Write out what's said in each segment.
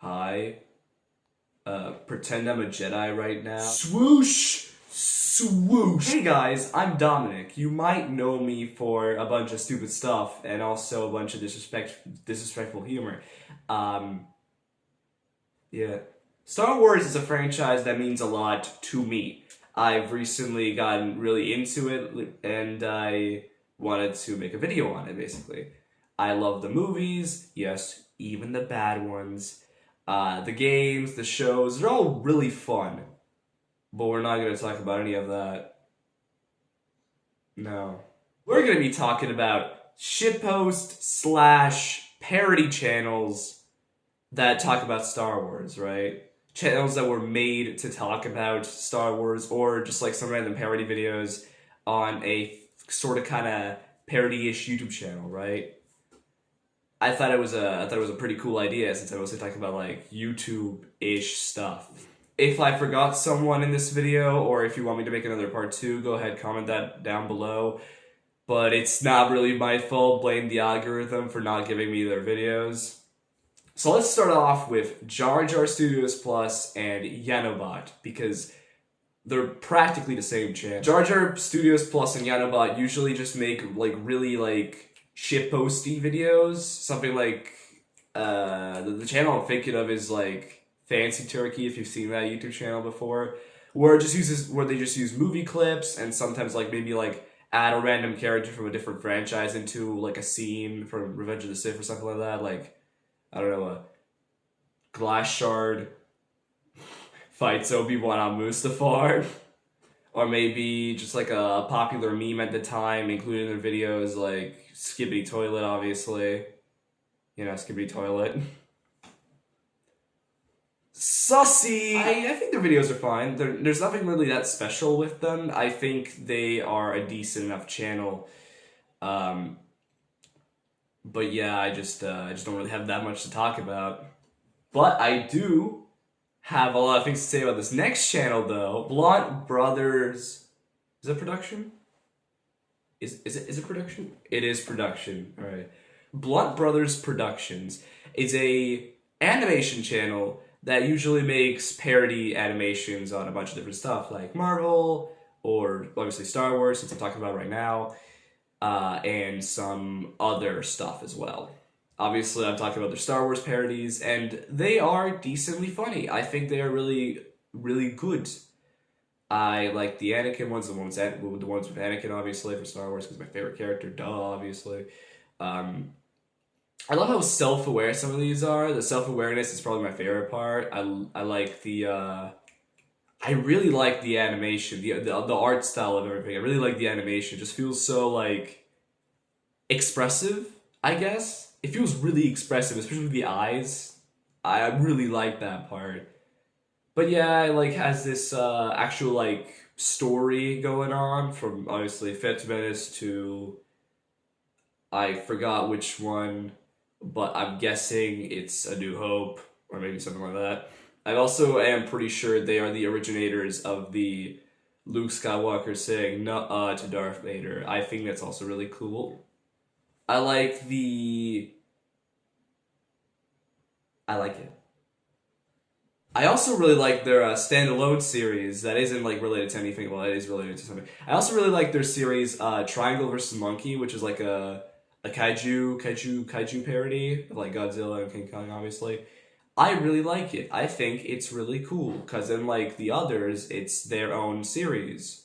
Hi. Pretend I'm a Jedi right now. Swoosh! Swoosh! Hey guys, I'm Dominic. You might know me for a bunch of stupid stuff and also a bunch of disrespectful humor. Um, yeah. Star Wars is a franchise that means a lot to me. I've recently gotten really into it and I wanted to make a video on it, basically. I love the movies, yes, even the bad ones. The games, the shows, they're all really fun. But we're not going to talk about any of that. No. We're going to be talking about shitpost slash parody channels that talk about Star Wars, right? Channels that were made to talk about Star Wars, or just like some random parody videos on a sort of kind of parody-ish YouTube channel, right? I thought it was a pretty cool idea since I mostly talk about like YouTube-ish stuff. If I forgot someone in this video, or if you want me to make another part 2, go ahead, comment that down below. But it's not really my fault. Blame the algorithm for not giving me their videos. So let's start off with Jar Jar Studios Plus and Yanobot, because they're practically the same channel. Jar Jar Studios Plus and Yanobot usually just make like really like shitposty videos. Something like the channel I'm thinking of is like Fancy Turkey, if you've seen that YouTube channel before, where they just use movie clips and sometimes like maybe like add a random character from a different franchise into like a scene from Revenge of the Sith or something like that. Like, I don't know, a glass shard fights Obi-Wan on Mustafar. Or maybe just like a popular meme at the time, included in their videos, like Skibbity Toilet, obviously. You know, Skibbity Toilet. Sussy! I think their videos are fine. There's nothing really that special with them. I think they are a decent enough channel. But yeah, I just don't really have that much to talk about. But I do have a lot of things to say about this next channel, though. Blunt Brothers... Is it production? Is it production? It is production. All right. Blunt Brothers Productions is a animation channel that usually makes parody animations on a bunch of different stuff, like Marvel, or obviously Star Wars, since I'm talking about right now, and some other stuff as well. Obviously, I'm talking about their Star Wars parodies, and they are decently funny. I think they are really, really good. I like the Anakin ones, the ones with Anakin, obviously, for Star Wars, because my favorite character, duh, obviously. I love how self-aware some of these are. The self-awareness is probably my favorite part. I like the, I really like the animation, the art style of everything. I really like the animation. It just feels so, like, expressive, I guess. It feels really expressive, especially with the eyes. I really like that part. But yeah, it like has this actual like story going on, from obviously Phantom Menace to I forgot which one, but I'm guessing it's A New Hope or maybe something like that. I also am pretty sure they are the originators of the Luke Skywalker saying "nuh-uh" to Darth Vader. I think that's also really cool. I like it. I also really like their standalone series that isn't like related to anything. Well, it is related to something. I also really like their series Triangle vs. Monkey, which is like a kaiju parody of like Godzilla and King Kong, obviously. I really like it. I think it's really cool because unlike the others, it's their own series.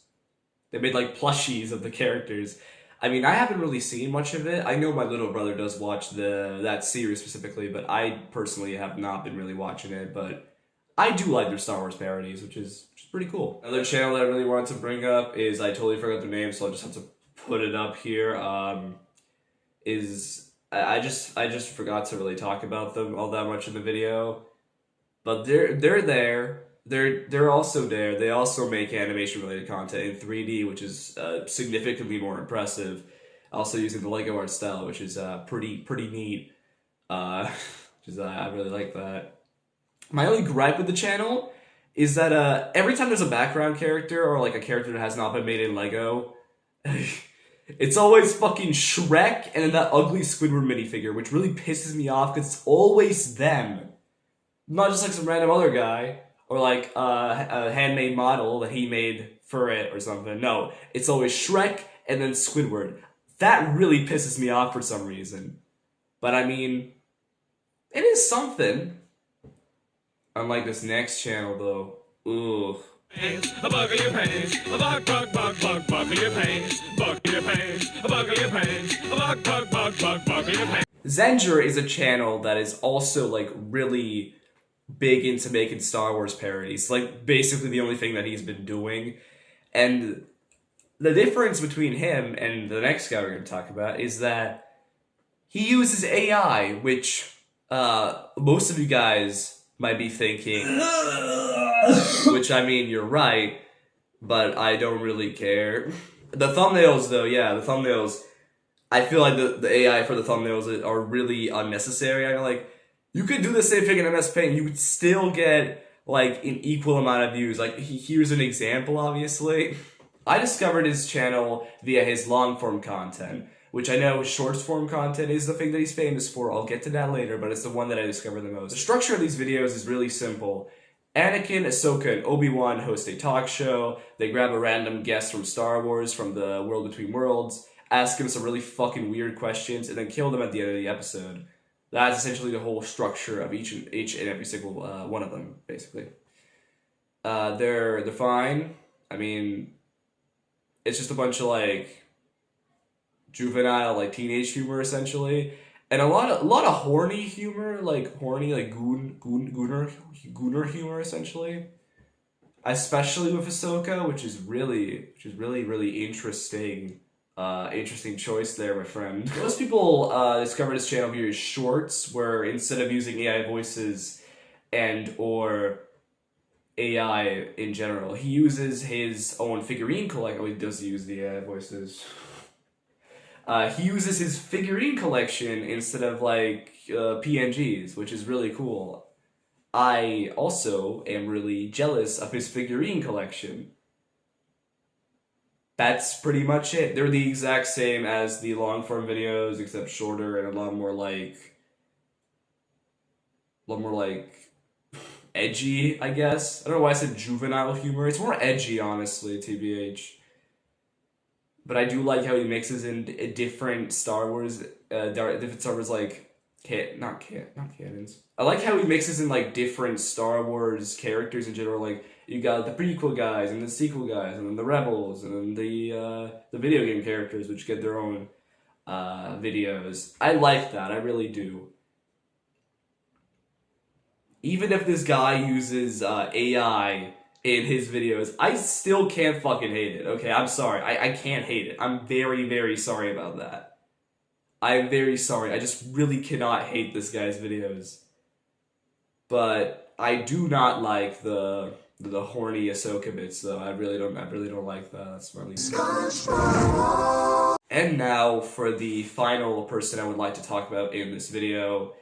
They made like plushies of the characters. I mean, I haven't really seen much of it. I know my little brother does watch that series specifically, but I personally have not been really watching it. But I do like their Star Wars parodies, which is pretty cool. Another channel that I really wanted to bring up is, I totally forgot their name, so I'll just have to put it up here. I just forgot to really talk about them all that much in the video, but they're there. They're also there. They also make animation related content in 3D, which is significantly more impressive. Also using the Lego art style, which is pretty neat. I really like that. My only gripe with the channel is that every time there's a background character or like a character that has not been made in Lego, it's always fucking Shrek and then that ugly Squidward minifigure, which really pisses me off because it's always them. Not just like some random other guy or like a handmade model that he made for it or something. No, it's always Shrek and then Squidward. That really pisses me off for some reason. But I mean, it is something. Unlike this next channel though. Ooh. Buckle your pants, buckle your pants, buckle your pants, buckle your pants, buckle your pants. Zenger is a channel that is also like really big into making Star Wars parodies. Like basically the only thing that he's been doing. And the difference between him and the next guy we're going to talk about is that he uses AI, which most of you guys might be thinking, which I mean, you're right, but I don't really care. The thumbnails, though, yeah, the thumbnails, I feel like the AI for the thumbnails are really unnecessary. I mean, like, you could do the same thing in MS Paint, you would still get, like, an equal amount of views. Like, here's an example, obviously. I discovered his channel via his long-form content, which I know short-form content is the thing that he's famous for. I'll get to that later, but it's the one that I discovered the most. The structure of these videos is really simple. Anakin, Ahsoka, and Obi-Wan host a talk show. They grab a random guest from Star Wars, from the World Between Worlds, ask him some really fucking weird questions, and then kill them at the end of the episode. That's essentially the whole structure of each and every single one of them, basically. They're fine. I mean, it's just a bunch of like juvenile, like teenage humor, essentially, and a lot of horny humor, like horny, like gooner humor, essentially. Especially with Ahsoka, which is really interesting. Interesting choice there, my friend. Most people discovered his channel via his shorts, where instead of using AI voices and or AI in general, he uses his own figurine collection. Oh, he does use the AI voices. He uses his figurine collection instead of like PNGs, which is really cool. I also am really jealous of his figurine collection. That's pretty much it. They're the exact same as the long form videos, except shorter and a lot more like edgy, I guess. I don't know why I said juvenile humor. It's more edgy, honestly, TBH. But I do like how he mixes in different Star Wars, like not canons. I like how he mixes in like different Star Wars characters in general. Like you got the prequel guys and the sequel guys, and then the rebels, and then the video game characters, which get their own videos. I like that. I really do. Even if this guy uses AI in his videos, I still can't fucking hate it, okay? I'm sorry. I can't hate it. I'm very sorry about that. I'm very sorry. I just really cannot hate this guy's videos. But I do not like the horny Ahsoka bits, though. I really don't like that. That's my least favorite. And now for the final person I would like to talk about in this video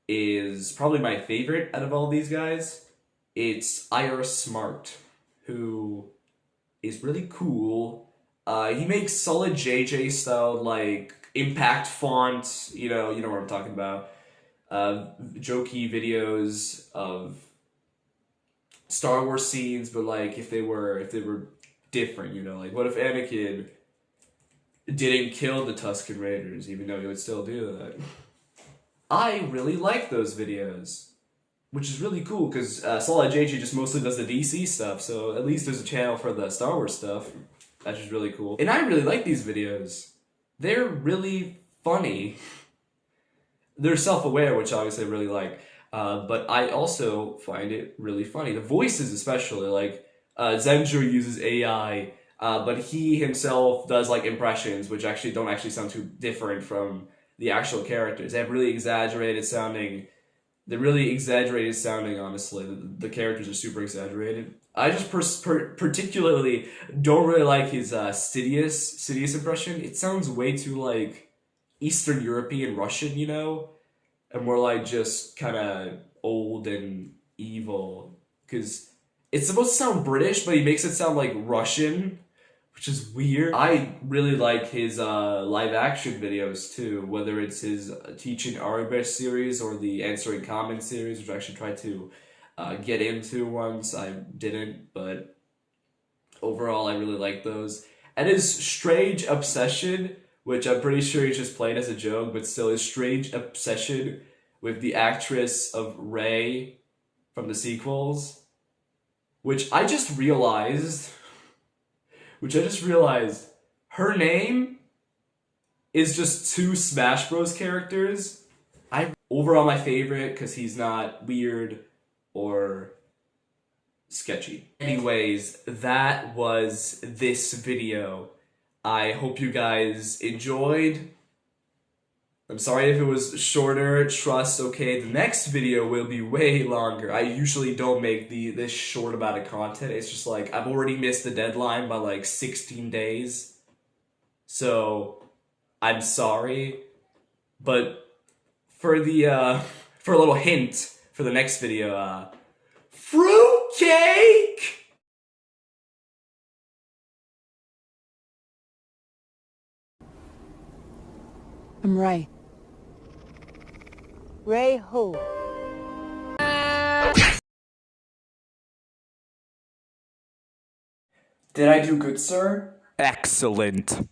is probably my favorite out of all these guys. It's IR Smart, who is really cool. He makes solid JJ style, like impact font. You know what I'm talking about. Jokey videos of Star Wars scenes, but like if they were different, like what if Anakin didn't kill the Tusken Raiders, even though he would still do that. I really like those videos, which is really cool, because Solid JJ just mostly does the DC stuff, so at least there's a channel for the Star Wars stuff. That's just really cool. And I really like these videos. They're really funny. They're self-aware, which obviously I really like, but I also find it really funny. The voices especially, like Zenger uses AI, but he himself does like impressions, which actually don't sound too different from the actual characters. They have really exaggerated sounding. They're really exaggerated sounding, honestly. The characters are super exaggerated. I just particularly don't really like his Sidious impression. It sounds way too like Eastern European Russian, and more like just kind of old and evil. Because it's supposed to sound British, but he makes it sound like Russian. which is weird. I really like his live action videos too, whether it's his teaching Arabic series or the answering comments series, which I actually tried to get into once. I didn't, but overall I really like those. And his strange obsession, which I'm pretty sure he's just playing as a joke, but still his strange obsession with the actress of Rey from the sequels, which I just realized her name is just two Smash Bros characters. Overall my favorite because he's not weird or sketchy. Anyways, that was this video. I hope you guys enjoyed. I'm sorry if it was shorter. Trust, okay, the next video will be way longer. I usually don't make this short amount of content. It's just like I've already missed the deadline by like 16 days. So I'm sorry. But for the for a little hint for the next video, fruitcake! I'm Ray. Ray who? Did I do good, sir? Excellent.